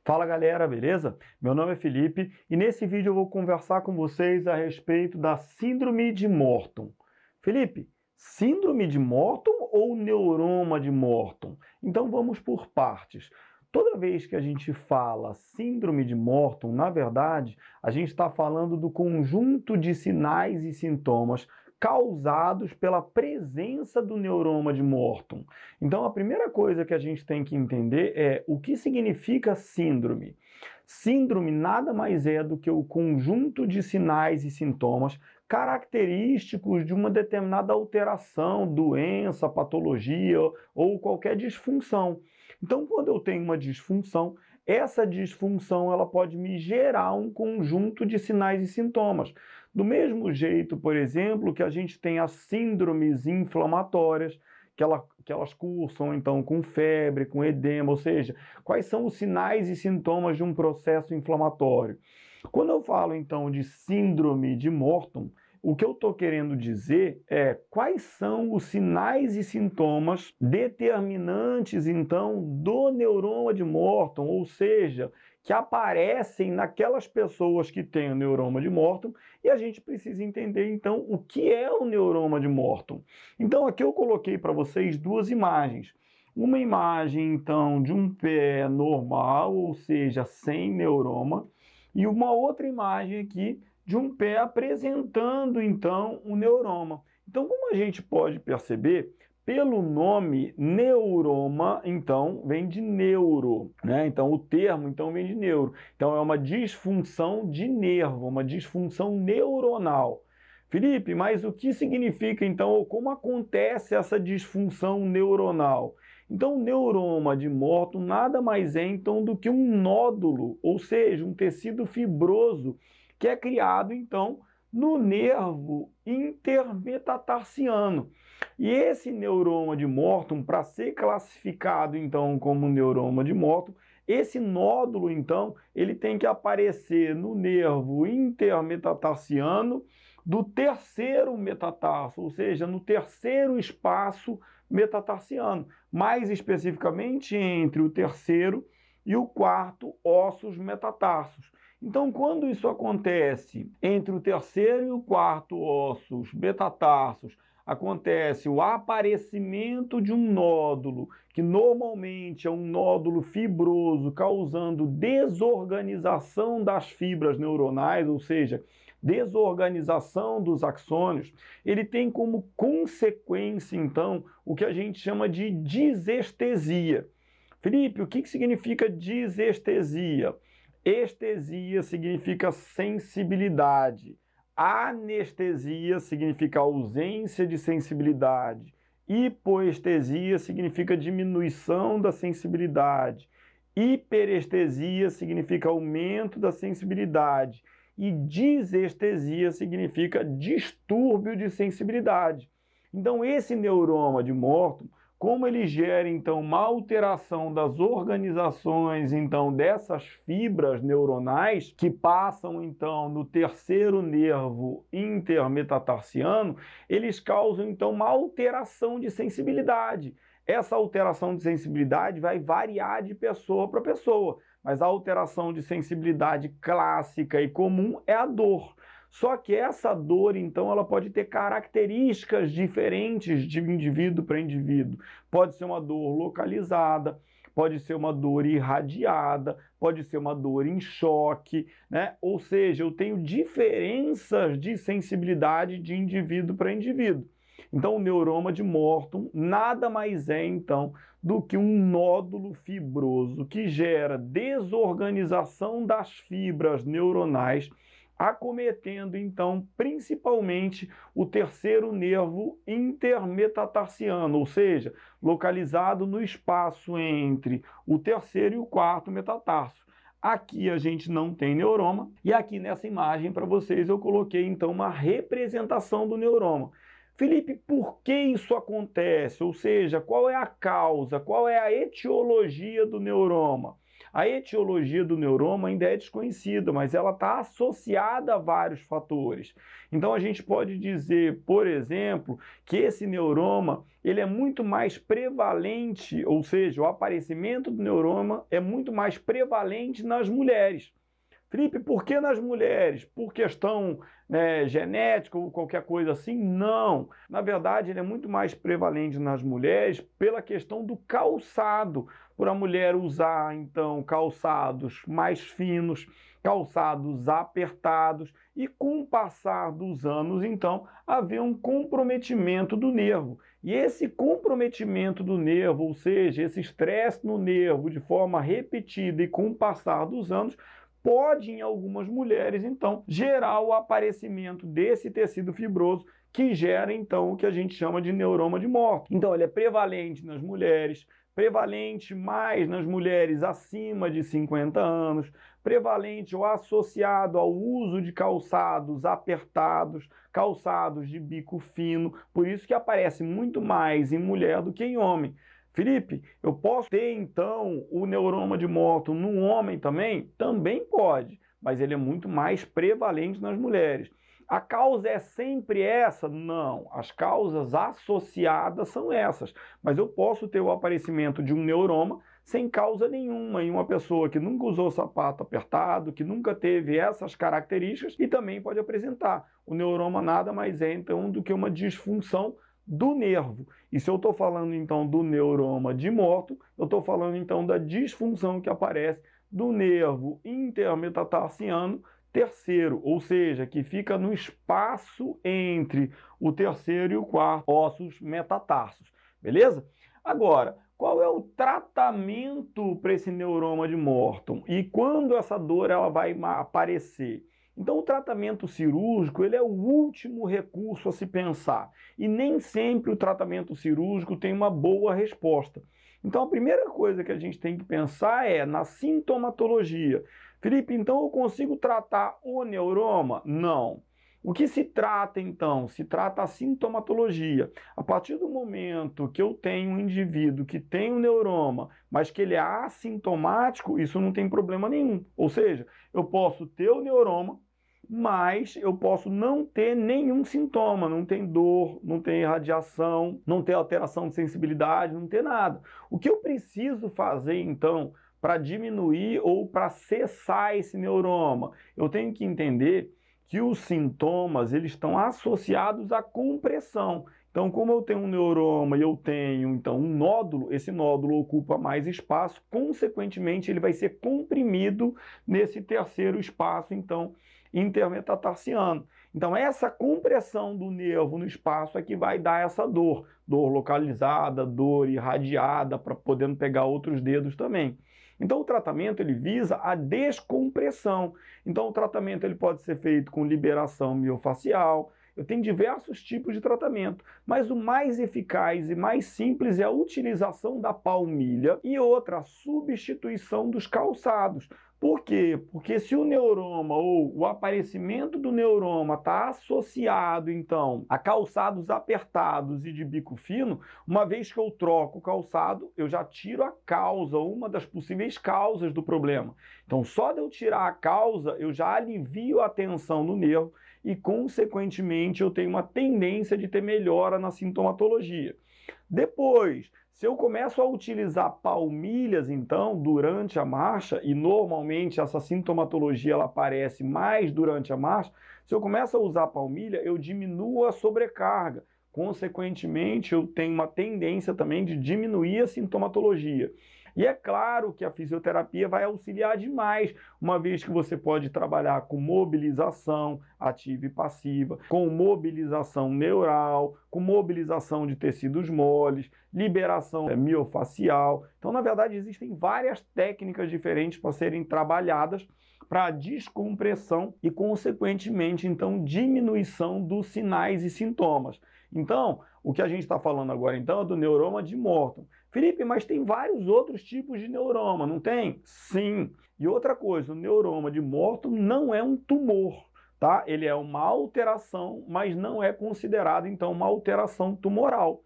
Fala galera, beleza? Meu nome é Felipe e nesse vídeo eu vou conversar com vocês a respeito da Síndrome de Morton. Felipe, Síndrome de Morton ou Neuroma de Morton? Então vamos por partes. Toda vez que a gente fala Síndrome de Morton, na verdade, a gente está falando do conjunto de sinais e sintomas causados pela presença do neuroma de Morton. Então, a primeira coisa que a gente tem que entender é o que significa síndrome. Síndrome nada mais é do que o conjunto de sinais e sintomas característicos de uma determinada alteração, doença, patologia ou qualquer disfunção. Então, quando eu tenho uma disfunção, essa disfunção ela pode me gerar um conjunto de sinais e sintomas. Do mesmo jeito, por exemplo, que a gente tem as síndromes inflamatórias, que elas cursam então com febre, com edema, ou seja, quais são os sinais e sintomas de um processo inflamatório. Quando eu falo então de síndrome de Morton, o que eu estou querendo dizer é quais são os sinais e sintomas determinantes, então, do neuroma de Morton, ou seja, que aparecem naquelas pessoas que têm o neuroma de Morton, e a gente precisa entender, então, o que é o neuroma de Morton. Então, aqui eu coloquei para vocês duas imagens. Uma imagem, então, de um pé normal, ou seja, sem neuroma, e uma outra imagem aqui de um pé apresentando, então, um neuroma. Então, como a gente pode perceber, pelo nome neuroma, então, vem de neuro, né? Então, o termo, então, vem de neuro. Então, é uma disfunção de nervo, uma disfunção neuronal. Felipe, mas o que significa, então, ou como acontece essa disfunção neuronal? Então, o neuroma de Morton nada mais é, então, do que um nódulo, ou seja, um tecido fibroso, que é criado, então, no nervo intermetatarsiano. E esse neuroma de Morton, para ser classificado, então, como neuroma de Morton, esse nódulo, então, ele tem que aparecer no nervo intermetatarsiano do terceiro metatarso, ou seja, no terceiro espaço metatarsiano, mais especificamente entre o terceiro e o quarto ossos metatarsos. Então, quando isso acontece entre o terceiro e o quarto ossos metatarsos, acontece o aparecimento de um nódulo, que normalmente é um nódulo fibroso, causando desorganização das fibras neuronais, ou seja, desorganização dos axônios, ele tem como consequência, então, o que a gente chama de disestesia. Felipe, o que significa disestesia? Estesia significa sensibilidade. Anestesia significa ausência de sensibilidade. Hipoestesia significa diminuição da sensibilidade. Hiperestesia significa aumento da sensibilidade. E disestesia significa distúrbio de sensibilidade. Então, esse neuroma de Morton, como ele gera, então, uma alteração das organizações, então, dessas fibras neuronais que passam, então, no terceiro nervo intermetatarsiano, eles causam, então, uma alteração de sensibilidade. Essa alteração de sensibilidade vai variar de pessoa para pessoa, mas a alteração de sensibilidade clássica e comum é a dor. Só que essa dor, então, ela pode ter características diferentes de indivíduo para indivíduo. Pode ser uma dor localizada, pode ser uma dor irradiada, pode ser uma dor em choque, né? Ou seja, eu tenho diferenças de sensibilidade de indivíduo para indivíduo. Então, o neuroma de Morton nada mais é, então, do que um nódulo fibroso que gera desorganização das fibras neuronais, acometendo, então, principalmente o terceiro nervo intermetatarsiano, ou seja, localizado no espaço entre o terceiro e o quarto metatarso. Aqui a gente não tem neuroma, e aqui nessa imagem para vocês eu coloquei, então, uma representação do neuroma. Felipe, por que isso acontece? Ou seja, qual é a causa, qual é a etiologia do neuroma? A etiologia do neuroma ainda é desconhecida, mas ela está associada a vários fatores. Então a gente pode dizer, por exemplo, que esse neuroma ele é muito mais prevalente, ou seja, o aparecimento do neuroma é muito mais prevalente nas mulheres. Felipe, por que nas mulheres? Por questão genética ou qualquer coisa assim? Não. Na verdade, ele é muito mais prevalente nas mulheres pela questão do calçado. Por a mulher usar, então, calçados mais finos, calçados apertados, e com o passar dos anos, então, haver um comprometimento do nervo. E esse comprometimento do nervo, ou seja, esse estresse no nervo de forma repetida e com o passar dos anos, pode, em algumas mulheres, então, gerar o aparecimento desse tecido fibroso que gera, então, o que a gente chama de neuroma de Morton. Então, ele é prevalente nas mulheres, prevalente mais nas mulheres acima de 50 anos, prevalente ou associado ao uso de calçados apertados, calçados de bico fino, por isso que aparece muito mais em mulher do que em homem. Felipe, eu posso ter então o neuroma de Morton num homem também? Também pode, mas ele é muito mais prevalente nas mulheres. A causa é sempre essa? Não, as causas associadas são essas, mas eu posso ter o aparecimento de um neuroma sem causa nenhuma em uma pessoa que nunca usou sapato apertado, que nunca teve essas características e também pode apresentar. O neuroma nada mais é então do que uma disfunção do nervo. E se eu estou falando então do neuroma de Morton, eu estou falando então da disfunção que aparece do nervo intermetatarsiano terceiro, ou seja, que fica no espaço entre o terceiro e o quarto ossos metatarsos, beleza? Agora, qual é o tratamento para esse neuroma de Morton e quando essa dor ela vai aparecer? Então, o tratamento cirúrgico ele é o último recurso a se pensar e nem sempre o tratamento cirúrgico tem uma boa resposta. Então, a primeira coisa que a gente tem que pensar é na sintomatologia. Felipe, então eu consigo tratar o neuroma? Não. O que se trata, então? Se trata a sintomatologia. A partir do momento que eu tenho um indivíduo que tem um neuroma, mas que ele é assintomático, isso não tem problema nenhum. Ou seja, eu posso ter o neuroma, mas eu posso não ter nenhum sintoma, não tem dor, não tem irradiação, não tem alteração de sensibilidade, não tem nada. O que eu preciso fazer, então, para diminuir ou para cessar esse neuroma? Eu tenho que entender que os sintomas eles estão associados à compressão. Então, como eu tenho um neuroma e eu tenho então um nódulo, esse nódulo ocupa mais espaço, consequentemente ele vai ser comprimido nesse terceiro espaço, então, intermetatarsiano. Então, essa compressão do nervo no espaço é que vai dar essa dor, dor localizada, dor irradiada, para podendo pegar outros dedos também. Então, o tratamento ele visa a descompressão. Então, o tratamento ele pode ser feito com liberação miofascial. Eu tenho diversos tipos de tratamento, mas o mais eficaz e mais simples é a utilização da palmilha e outra, a substituição dos calçados. Por quê? Porque se o neuroma ou o aparecimento do neuroma está associado, então, a calçados apertados e de bico fino, uma vez que eu troco o calçado, eu já tiro a causa, uma das possíveis causas do problema. Então, só de eu tirar a causa, eu já alivio a tensão no nervo e, consequentemente, eu tenho uma tendência de ter melhora na sintomatologia. Depois, se eu começo a utilizar palmilhas, então, durante a marcha, e normalmente essa sintomatologia ela aparece mais durante a marcha, se eu começo a usar palmilha, eu diminuo a sobrecarga. Consequentemente, eu tenho uma tendência também de diminuir a sintomatologia. E é claro que a fisioterapia vai auxiliar demais, uma vez que você pode trabalhar com mobilização ativa e passiva, com mobilização neural, com mobilização de tecidos moles, liberação miofacial. Então, na verdade, existem várias técnicas diferentes para serem trabalhadas para descompressão e, consequentemente, então, diminuição dos sinais e sintomas. Então, o que a gente está falando agora, então, é do neuroma de Morton. Felipe, mas tem vários outros tipos de neuroma, não tem? Sim. E outra coisa, o neuroma de Morton não é um tumor, tá? Ele é uma alteração, mas não é considerado, então, uma alteração tumoral.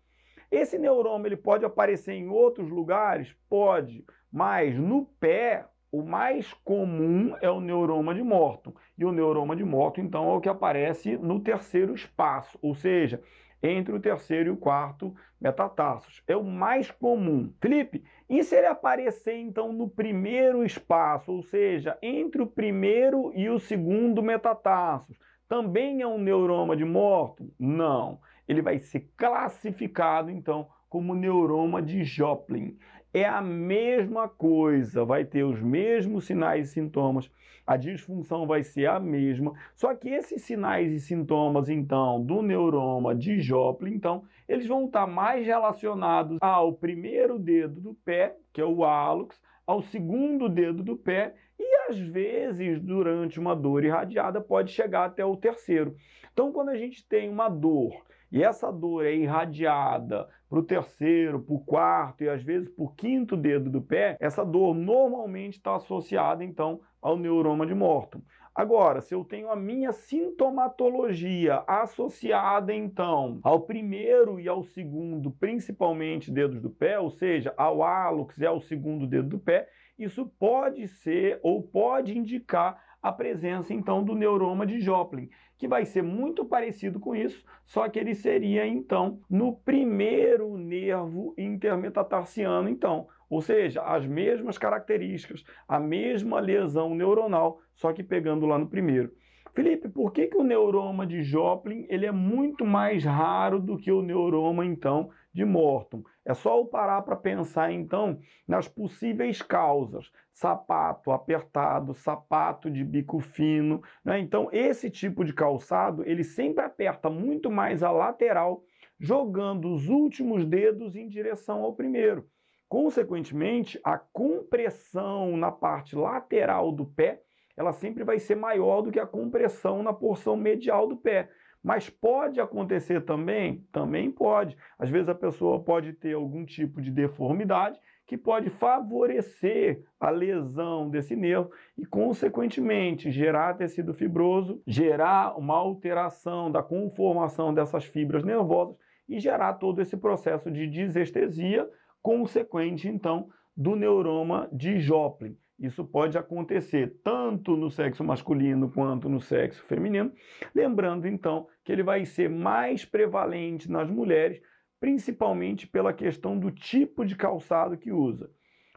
Esse neuroma ele pode aparecer em outros lugares? Pode, mas no pé o mais comum é o neuroma de Morton. E o neuroma de Morton, então, é o que aparece no terceiro espaço, ou seja, entre o terceiro e o quarto metatarsos. É o mais comum. Felipe, e se ele aparecer, então, no primeiro espaço, ou seja, entre o primeiro e o segundo metatarsos? Também é um neuroma de Morton? Não. Ele vai ser classificado, então, como neuroma de Joplin. É a mesma coisa, vai ter os mesmos sinais e sintomas, a disfunção vai ser a mesma, só que esses sinais e sintomas, então, do neuroma de Joplin, então, eles vão estar mais relacionados ao primeiro dedo do pé, que é o hálux, ao segundo dedo do pé e, às vezes, durante uma dor irradiada, pode chegar até o terceiro. Então, quando a gente tem uma dor e essa dor é irradiada para o terceiro, para o quarto e às vezes para o quinto dedo do pé, essa dor normalmente está associada então ao neuroma de Morton. Agora, se eu tenho a minha sintomatologia associada então ao primeiro e ao segundo, principalmente dedos do pé, ou seja, ao hálux e ao segundo dedo do pé, isso pode ser ou pode indicar a presença então do neuroma de Joplin, que vai ser muito parecido com isso, só que ele seria então no primeiro nervo intermetatarsiano, então, ou seja, as mesmas características, a mesma lesão neuronal, só que pegando lá no primeiro. Felipe, por que o neuroma de Joplin ele é muito mais raro do que o neuroma, então, de Morton? É só eu parar para pensar, então, nas possíveis causas. Sapato apertado, sapato de bico fino, né? Então, esse tipo de calçado, ele sempre aperta muito mais a lateral, jogando os últimos dedos em direção ao primeiro. Consequentemente, a compressão na parte lateral do pé ela sempre vai ser maior do que a compressão na porção medial do pé. Mas pode acontecer também? Também pode. Às vezes a pessoa pode ter algum tipo de deformidade que pode favorecer a lesão desse nervo e, consequentemente, gerar tecido fibroso, gerar uma alteração da conformação dessas fibras nervosas e gerar todo esse processo de desestesia, consequente, então, do neuroma de Joplin. Isso pode acontecer tanto no sexo masculino quanto no sexo feminino. Lembrando, então, que ele vai ser mais prevalente nas mulheres, principalmente pela questão do tipo de calçado que usa.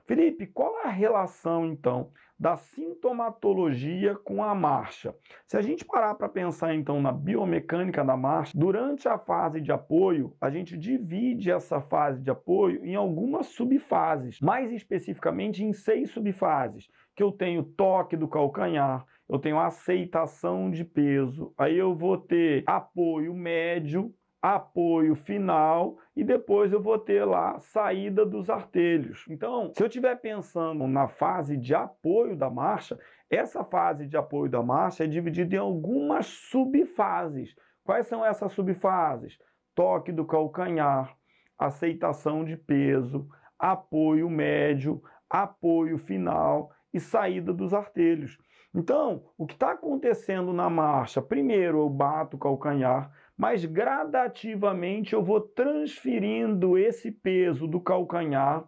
Felipe, qual é a relação, então, da sintomatologia com a marcha? Se a gente parar para pensar, então, na biomecânica da marcha, durante a fase de apoio, a gente divide essa fase de apoio em algumas subfases, mais especificamente em 6 subfases, que eu tenho toque do calcanhar, eu tenho aceitação de peso, aí eu vou ter apoio médio, apoio final e depois eu vou ter lá saída dos artelhos. Então, se eu estiver pensando na fase de apoio da marcha, essa fase de apoio da marcha é dividida em algumas subfases. Quais são essas subfases? Toque do calcanhar, aceitação de peso, apoio médio, apoio final e saída dos artelhos. Então, o que está acontecendo na marcha? Primeiro eu bato o calcanhar, mas gradativamente eu vou transferindo esse peso do calcanhar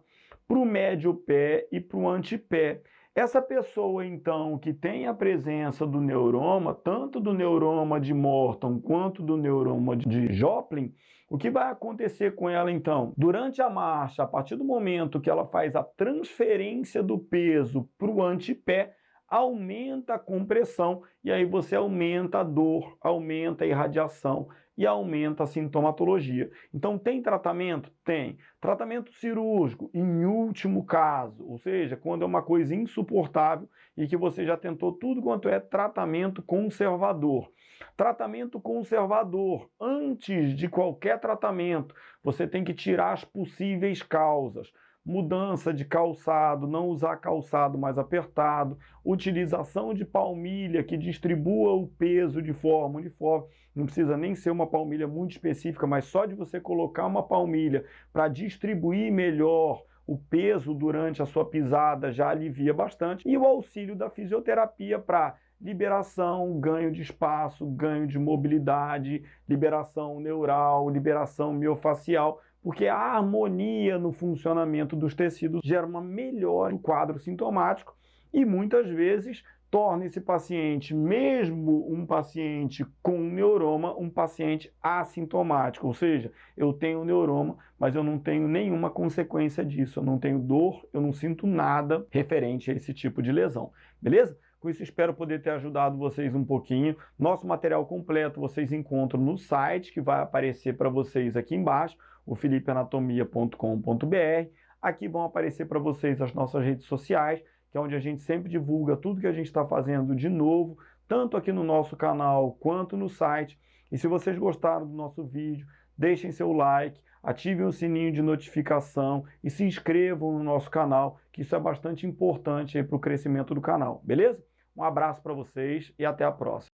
para o médio pé e para o antepé. Essa pessoa, então, que tem a presença do neuroma, tanto do neuroma de Morton quanto do neuroma de Joplin, o que vai acontecer com ela, então? Durante a marcha, a partir do momento que ela faz a transferência do peso para o antepé, aumenta a compressão e aí você aumenta a dor, aumenta a irradiação e aumenta a sintomatologia. Então tem tratamento? Tem. Tratamento cirúrgico, em último caso, ou seja, quando é uma coisa insuportável e que você já tentou tudo quanto é tratamento conservador. Tratamento conservador, antes de qualquer tratamento, você tem que tirar as possíveis causas. Mudança de calçado, não usar calçado mais apertado, utilização de palmilha que distribua o peso de forma uniforme, não precisa nem ser uma palmilha muito específica, mas só de você colocar uma palmilha para distribuir melhor o peso durante a sua pisada já alivia bastante, e o auxílio da fisioterapia para liberação, ganho de espaço, ganho de mobilidade, liberação neural, liberação miofacial, porque a harmonia no funcionamento dos tecidos gera uma melhora do quadro sintomático e muitas vezes torna esse paciente, mesmo um paciente com neuroma, um paciente assintomático, ou seja, eu tenho neuroma, mas eu não tenho nenhuma consequência disso, eu não tenho dor, eu não sinto nada referente a esse tipo de lesão, beleza? Com isso, espero poder ter ajudado vocês um pouquinho. Nosso material completo vocês encontram no site, que vai aparecer para vocês aqui embaixo, o felipeanatomia.com.br. Aqui vão aparecer para vocês as nossas redes sociais, que é onde a gente sempre divulga tudo que a gente está fazendo de novo, tanto aqui no nosso canal quanto no site. E se vocês gostaram do nosso vídeo, deixem seu like, ativem o sininho de notificação e se inscrevam no nosso canal, que isso é bastante importante para o crescimento do canal, beleza? Um abraço para vocês e até a próxima.